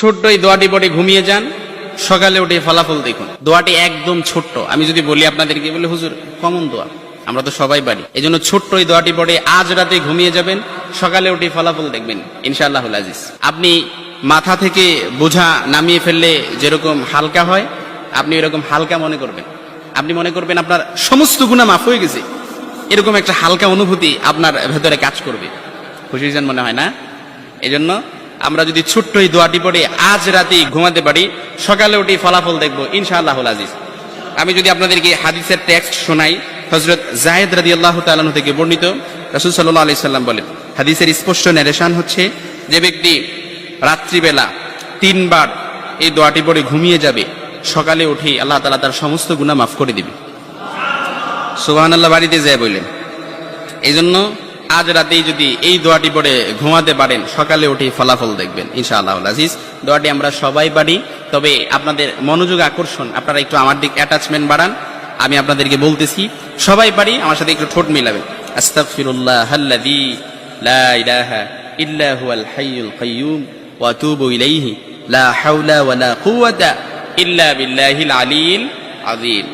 ছোট্ট এই দোয়াটি পড়ে ঘুমিয়ে যান, সকালে উঠে ফলাফল দেখুন। দোয়াটি একদম ছোট্ট, আমি যদি বলি আপনাদেরকে, বলে হুজুর কমন দোয়া, আমরা তো সবাই পারি, এই জন্য ছোট্ট এই দোয়াটি পড়ে আজ রাতে ঘুমিয়ে যাবেন, সকালে উঠে ফলাফল দেখবেন ইনশাআল্লাহুল আজিজ। আপনি মাথা থেকে বোঝা নামিয়ে ফেললে যেরকম হালকা হয়, আপনি এরকম হালকা মনে করবেন। আপনি মনে করবেন আপনার সমস্ত গুনাহ মাফ হয়ে গেছে, এরকম একটা হালকা অনুভূতি আপনার ভেতরে কাজ করবে। খুশি হয়েছেন মনে হয় না? এজন্য আমরা যদি ছোট্ট এই দোয়াটি পড়ে আজ রাতে ঘুমাতে পারি, সকালে উঠে ফলাফল দেখবো ইনশাআল্লাহুল আজিজ। আমি যদি আপনাদেরকে হাদিসের টেক্সট শোনাই, হযরত যায়েদ রাদিয়াল্লাহু তাআলা আনহু থেকে বর্ণিত, রাসূল সাল্লাল্লাহু আলাইহি সাল্লাম বলেন, হাদিসের স্পষ্ট নারেশন হচ্ছে, যে ব্যক্তি রাত্রিবেলা 3 বার এই দোয়াটি পড়ে ঘুমিয়ে যাবে, সকালে উঠে আল্লাহ তাআলা তার সমস্ত গুনাহ মাফ করে দিবে। সুবহানাল্লাহ বাড়িতে যায় বললেন। এই জন্য আজ রাতেই যদি এই দোয়াটি পড়ে ঘুমাতে পারেন, সকালে উঠে ফলাফল দেখবেন ইনশাআল্লাহুল আজিজ। দোয়াটি আমরা সবাই পারি, তবে আপনাদের মনোযোগ আকর্ষণ, আপনারা একটু আমার দিক অ্যাটাচমেন্ট বাড়ান। আমি আপনাদেরকে বলতেছি, সবাই পারি, আমার সাথে একটু ঠোঁট মিলাবেন। আস্তাগফিরুল্লাহাল্লাযী লা ইলাহা ইল্লা হুয়াল হাইয়ুল কাইয়্যুম ওয়া আতুবু ইলাইহি লা হাওলা ওয়ালা কুওয়াতা ইল্লা বিল্লাহিল আলিয়্যিল আযীম।